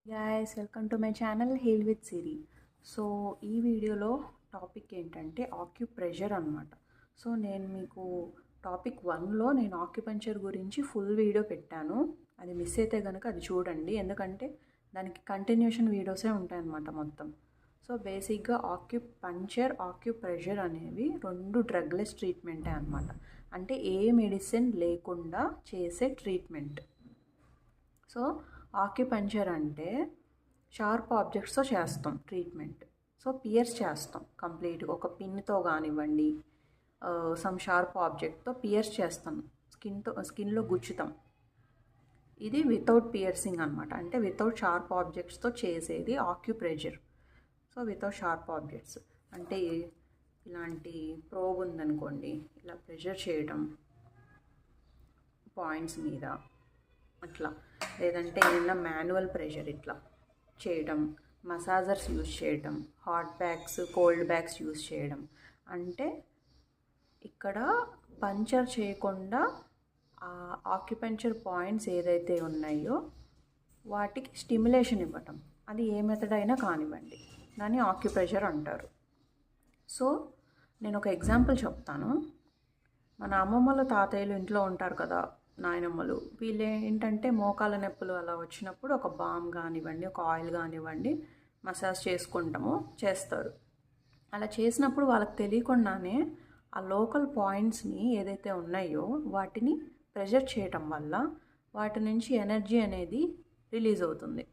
Guys, welcome to my channel Heal with Siri. So ఈ వీడియోలో topic ఏంటంటే acupressure అనమాట. సో నేను మీకు టాపిక్ 1లో నేను ఆక్యుపంచర్ గురించి ఫుల్ వీడియో పెట్టాను. అది మిస్ అయితే కనుక అది చూడండి, ఎందుకంటే దానికి కంటిన్యూషన్ వీడియోసే ఉంటాయన్నమాట మొత్తం. సో బేసిక్గా ఆక్యుప్రెషర్ అనేవి రెండు డ్రగ్లెస్ ట్రీట్మెంటే అనమాట. అంటే ఏ మెడిసిన్ లేకుండా చేసే ట్రీట్మెంట్. సో ఆక్యుపంచర్ అంటే షార్ప్ ఆబ్జెక్ట్స్తో చేస్తాం ట్రీట్మెంట్. సో పియర్స్ చేస్తాం కంప్లీట్గా, ఒక పిన్తో కానివ్వండి, సమ్ షార్ప్ ఆబ్జెక్ట్తో పియర్స్ చేస్తాం, స్కిన్లో గుచ్చుతాం. ఇది వితౌట్ పియర్సింగ్ అనమాట, అంటే వితౌట్ షార్ప్ ఆబ్జెక్ట్స్తో చేసేది acupressure. So without sharp objects అంటే ఇలాంటి ప్రోబ్ ఉందనుకోండి, ఇలా ప్రెషర్ చేయడం పాయింట్స్ మీద అట్లా, లేదంటే ఏదైనా మాన్యువల్ ప్రెషర్ ఇట్లా చేయడం, మసాజర్స్ యూజ్ చేయడం, hot bags cold bags use చేయడం. అంటే ఇక్కడ పంచర్ చేయకుండా ఆక్యుపంచర్ పాయింట్స్ ఏదైతే ఉన్నాయో వాటికి స్టిమ్యులేషన్ ఇవ్వటం. అది ఏ మెథడ్ అయినా కానివ్వండి, దాన్ని ఆక్యుప్రెషర్ అంటారు. సో నేను ఒక ఎగ్జాంపుల్ చెప్తాను. మన అమ్మమ్మలు తాతయ్యలు ఇంట్లో ఉంటారు కదా, నాయనమ్మలు, వీళ్ళు ఏంటంటే మోకాల నొప్పులు అలా వచ్చినప్పుడు ఒక బామ్ కానివ్వండి, ఒక ఆయిల్ కానివ్వండి మసాజ్ చేస్తారు. అలా చేసినప్పుడు వాళ్ళకి తెలియకుండానే ఆ లోకల్ పాయింట్స్ని ఏదైతే ఉన్నాయో వాటిని ప్రెషర్ చేయటం వల్ల వాటి నుంచి ఎనర్జీ అనేది రిలీజ్ అవుతుంది.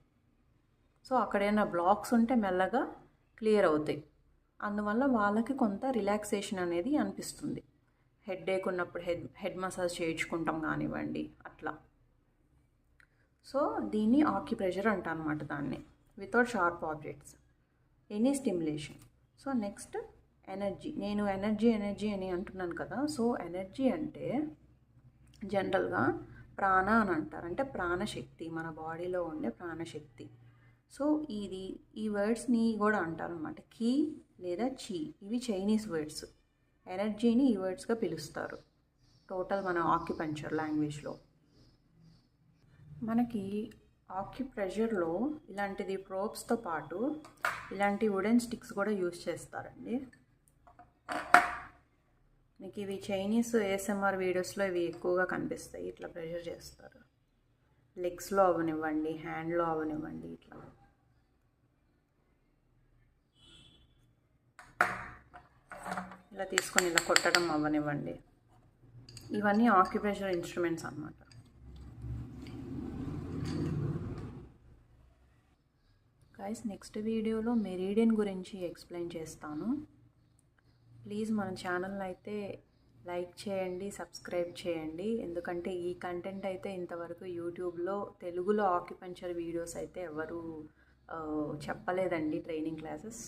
సో అక్కడైనా బ్లాక్స్ ఉంటే మెల్లగా క్లియర్ అవుతాయి. అందువల్ల వాళ్ళకి కొంత రిలాక్సేషన్ అనేది అనిపిస్తుంది. హెడేక్ ఉన్నప్పుడు హెడ్ మసాజ్ చేయించుకుంటాం కానివ్వండి అట్లా. సో దీన్ని ఆక్యుప్రెషర్ అంటాం అనమాట, దాన్ని without sharp objects, any stimulation. So next energy. నేను ఎనర్జీ అని అంటున్నాను కదా. సో ఎనర్జీ అంటే జనరల్గా ప్రాణ అని అంటారు, అంటే ప్రాణశక్తి, మన బాడీలో ఉండే ప్రాణశక్తి. సో ఈ వర్డ్స్ని కూడా అంటారు అనమాట, కీ లేదా చీ. ఇవి చైనీస్ వర్డ్స్. ఎనర్జీని ఈ వర్డ్స్గా పిలుస్తారు టోటల్ మన ఆక్యుపంచర్ లాంగ్వేజ్లో. మనకి ఆక్యుప్రెషర్లో ఇలాంటిది ప్రోబ్స్తో పాటు ఇలాంటి వుడెన్ స్టిక్స్ కూడా యూజ్ చేస్తారండి. మీకు ఇవి చైనీస్ ASMR వీడియోస్లో ఇవి ఎక్కువగా కనిపిస్తాయి. ఇట్లా ప్రెషర్ చేస్తారు, లెగ్స్లో అవనివ్వండి, హ్యాండ్లో అవనివ్వండి, ఇట్లా. ఇలా తీసుకొని ఇలా కొట్టడం అవ్వనివ్వండి. ఇవన్నీ ఆక్యుప్రెషర్ ఇన్స్ట్రుమెంట్స్ అన్నమాట. గైస్, నెక్స్ట్ వీడియోలో మెరిడియన్ గురించి ఎక్స్ప్లెయిన్ చేస్తాను. ప్లీజ్ మన ఛానల్ అయితే లైక్ చేయండి, సబ్స్క్రైబ్ చేయండి, ఎందుకంటే ఈ కంటెంట్ అయితే ఇంతవరకు యూట్యూబ్లో తెలుగులో ఆక్యుపంచర్ వీడియోస్ అయితే ఎవరు చెప్పలేదండి, ట్రైనింగ్ క్లాసెస్.